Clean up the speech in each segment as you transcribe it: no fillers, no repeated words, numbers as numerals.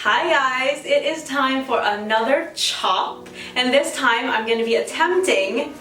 Hi guys, it is time for another chop, and this time I'm going to be attempting,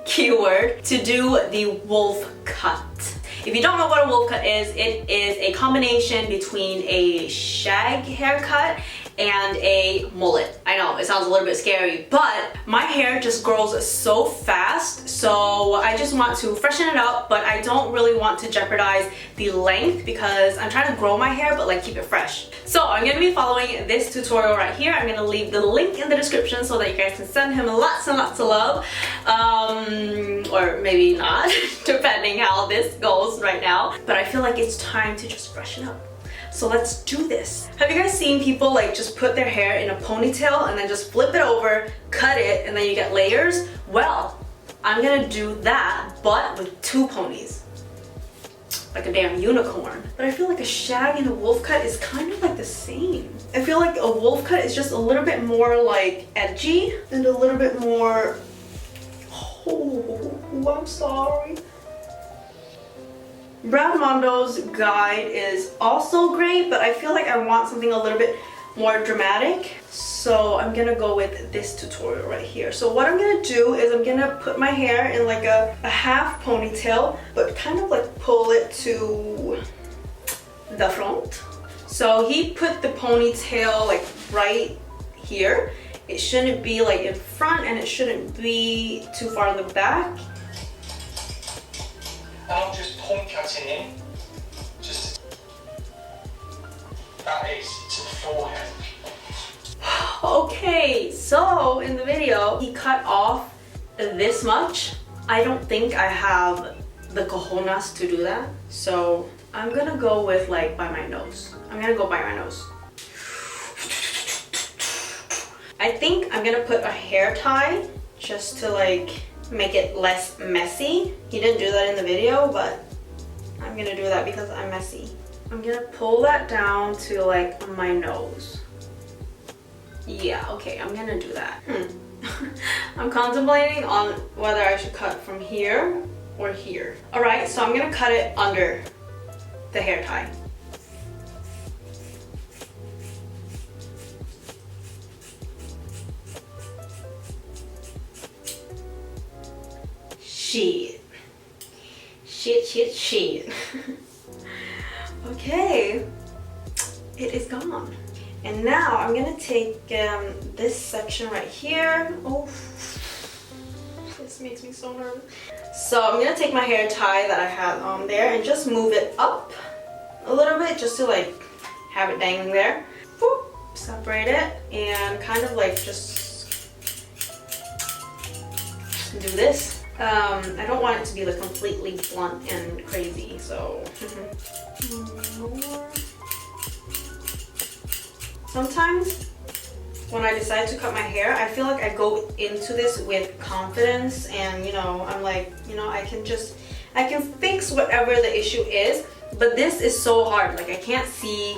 keyword, to do the wolf cut. If you don't know what a wolf cut is, it is a combination between a shag haircut and a mullet. I know, it sounds a little bit scary, but my hair just grows so fast, so I just want to freshen it up, but I don't really want to jeopardize the length because I'm trying to grow my hair but like keep it fresh. So I'm going to be following this tutorial right here. I'm going to leave the link in the description so that you guys can send him lots and lots of love, or maybe not, depending how this goes right now. But I feel like it's time to just freshen up. So let's do this. Have you guys seen people like just put their hair in a ponytail and then just flip it over, cut it, and then you get layers? Well, I'm gonna do that, but with two ponies. Like a damn unicorn. But I feel like a shag and a wolf cut is kind of like the same. I feel like a wolf cut is just a little bit more like edgy and a little bit more... Oh, I'm sorry. Brand Mondo's guide is also great, but I feel like I want something a little bit more dramatic. So I'm gonna go with this tutorial right here. So what I'm gonna do is I'm gonna put my hair in like a half ponytail, but kind of like pull it to the front. So he put the ponytail like right here. It shouldn't be like in front and it shouldn't be too far in the back. I'm just point cutting in, just that is to the forehead. Okay, so in the video he cut off this much. I don't think I have the cojones to do that, so I'm gonna go with like by my nose. I'm gonna go by my nose. I think I'm gonna put a hair tie just to like make it less messy. He didn't do that in the video, but I'm gonna do that because I'm messy. I'm gonna pull that down to like my nose. Yeah, okay, I'm gonna do that. I'm contemplating on whether I should cut from here or here. Alright, so I'm gonna cut it under the hair tie. Shit. Okay, it is gone. And now I'm gonna take this section right here. Oh, this makes me so nervous. So I'm gonna take my hair tie that I have on there and just move it up a little bit just to like have it dangling there. Boop, separate it and kind of like just do this. I don't want it to be like completely blunt and crazy, so more. Sometimes when I decide to cut my hair, I feel like I go into this with confidence and I'm like, I can fix whatever the issue is, but this is so hard, like I can't see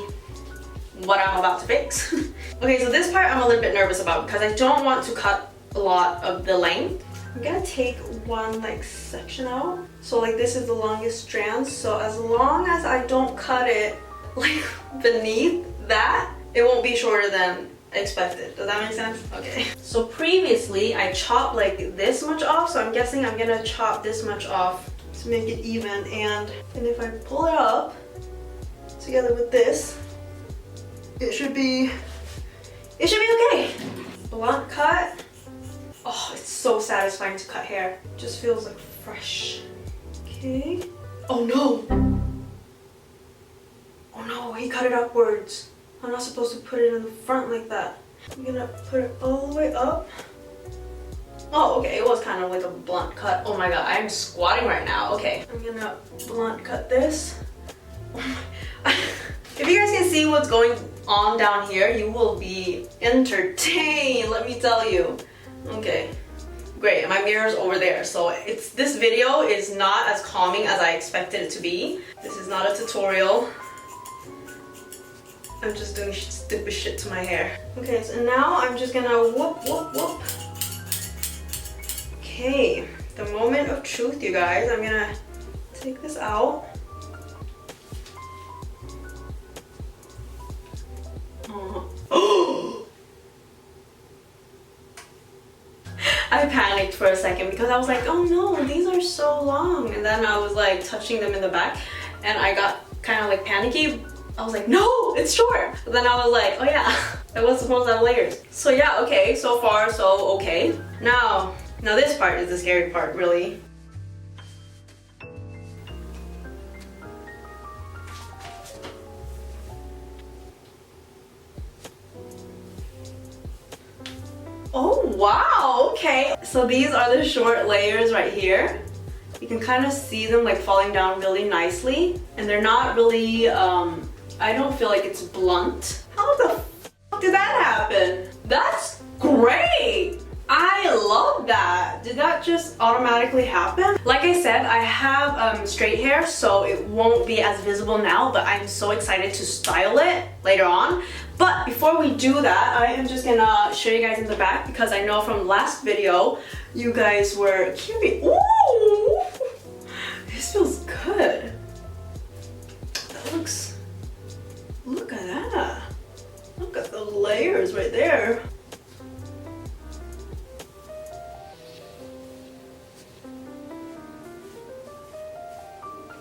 what I'm about to fix. Okay, so this part I'm a little bit nervous about because I don't want to cut a lot of the length. I'm gonna take one like section out. So like this is the longest strand. So as long as I don't cut it like beneath that, it won't be shorter than expected. Does that make sense? Okay. So previously I chopped like this much off. So I'm guessing I'm gonna chop this much off to make it even. And if I pull it up together with this, it should be okay. Blunt cut. Oh, it's so satisfying to cut hair. It just feels like fresh. Okay. Oh no! Oh no, he cut it upwards. I'm not supposed to put it in the front like that. I'm gonna put it all the way up. Oh, okay, it was kind of like a blunt cut. Oh my god, I'm squatting right now. Okay, I'm gonna blunt cut this. Oh my. If you guys can see what's going on down here, you will be entertained, let me tell you. Okay, great. My mirror's over there, so this video is not as calming as I expected it to be. This is not a tutorial. I'm just doing stupid shit to my hair. Okay, so now I'm just gonna whoop. Okay, the moment of truth, you guys. I'm gonna take this out. Oh for a second because I was like, oh no, these are so long. And then I was like touching them in the back and I got kind of like panicky. I was like, no, it's short. But then I was like, oh yeah, it was supposed to have layers. So yeah, okay, so far so okay. Now this part is the scary part, really. Oh wow, okay. So these are the short layers right here. You can kind of see them like falling down really nicely. And they're not really, I don't feel like it's blunt. How the f did that happen? That's great! I love that. Did that just automatically happen? Like I said, I have straight hair, so it won't be as visible now, but I'm so excited to style it later on. But before we do that, I am just gonna show you guys in the back because I know from last video, you guys were curious. Ooh! This feels good. That looks, look at that. Look at those layers right there.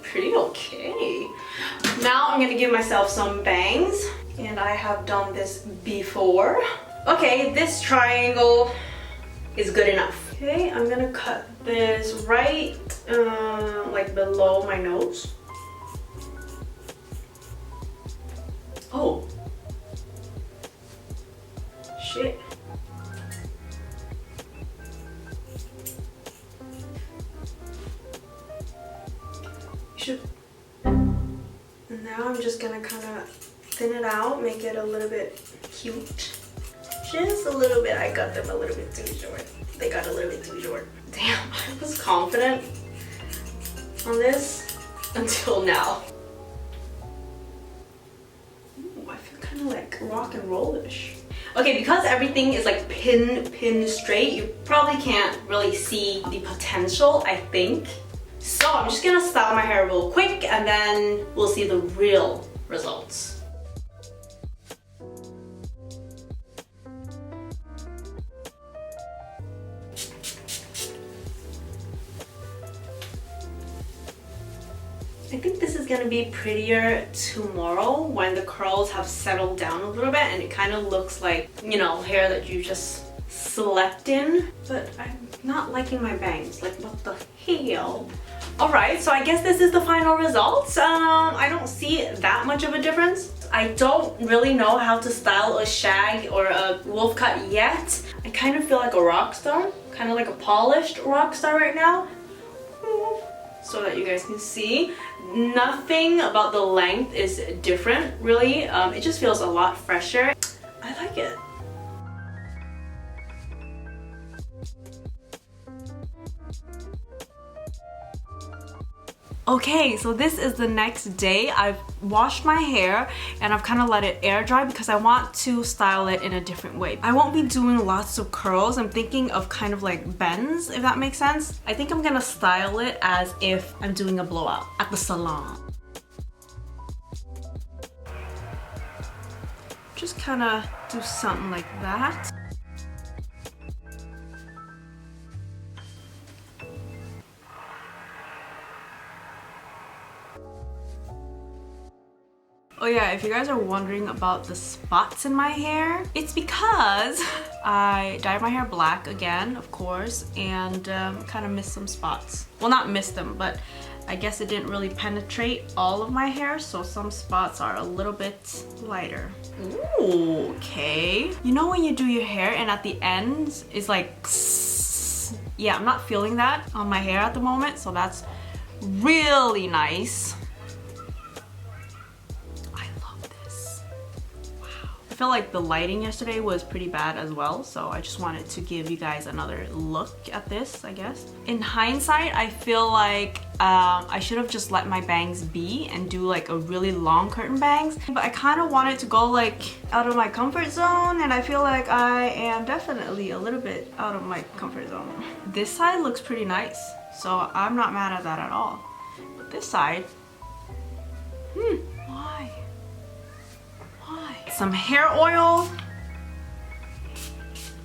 Pretty okay. Now I'm gonna give myself some bangs, and I have done this before. Okay, this triangle is good enough. Okay, I'm gonna cut this right like below my nose. Oh. Shit. And now I'm just gonna kind of thin it out, make it a little bit cute. Just a little bit. I got them a little bit too short. They got a little bit too short. Damn, I was confident on this until now. Ooh, I feel kind of like rock and roll-ish. Okay, because everything is like pin straight, you probably can't really see the potential, I think. So I'm just gonna style my hair real quick and then we'll see the real results. I think this is gonna be prettier tomorrow when the curls have settled down a little bit and it kind of looks like, you know, hair that you just slept in. But I'm not liking my bangs. Like, what the hell? Alright, so I guess this is the final results. I don't see that much of a difference. I don't really know how to style a shag or a wolf cut yet. I kind of feel like a rock star, kind of like a polished rock star right now. So that you guys can see. Nothing about the length is different, really. It just feels a lot fresher. I like it. Okay, so this is the next day. I've washed my hair and I've kind of let it air dry because I want to style it in a different way. I won't be doing lots of curls. I'm thinking of kind of like bends, if that makes sense. I think I'm gonna style it as if I'm doing a blowout at the salon. Just kind of do something like that. Oh yeah, if you guys are wondering about the spots in my hair, it's because I dyed my hair black again, of course, and kind of missed some spots. Well, not missed them, but I guess it didn't really penetrate all of my hair, so some spots are a little bit lighter. Ooh, okay. You know when you do your hair and at the end it's like, yeah, I'm not feeling that on my hair at the moment, so that's really nice. I feel like the lighting yesterday was pretty bad as well, so I just wanted to give you guys another look at this, I guess. In hindsight, I feel like I should have just let my bangs be and do like a really long curtain bangs, but I kind of wanted to go like out of my comfort zone, and I feel like I am definitely a little bit out of my comfort zone. This side looks pretty nice, so I'm not mad at that at all. But this side, why? Some hair oil.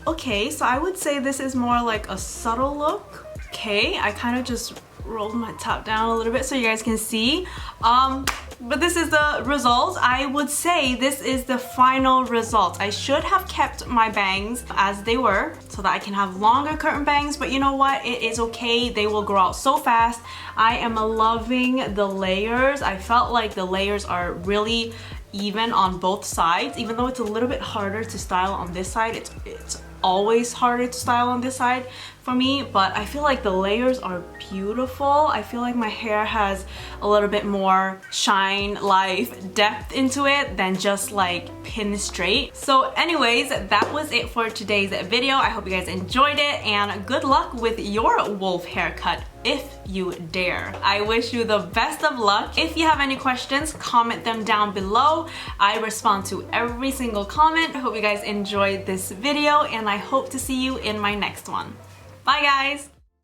Okay, so I would say this is more like a subtle look. Okay, I kind of just rolled my top down a little bit so you guys can see. But this is the result. I would say this is the final result. I should have kept my bangs as they were so that I can have longer curtain bangs, but you know what? It is okay. They will grow out so fast. I am loving the layers. I felt like the layers are really even on both sides, even though it's a little bit harder to style on this side. It's always harder to style on this side for me, but I feel like the layers are beautiful. I feel like my hair has a little bit more shine, life, depth into it than just like pin straight. So anyways, that was it for today's video. I hope you guys enjoyed it, and good luck with your wolf haircut if you dare. I wish you the best of luck. If you have any questions, comment them down below. I respond to every single comment. I hope you guys enjoyed this video, and I hope to see you in my next one. Bye guys!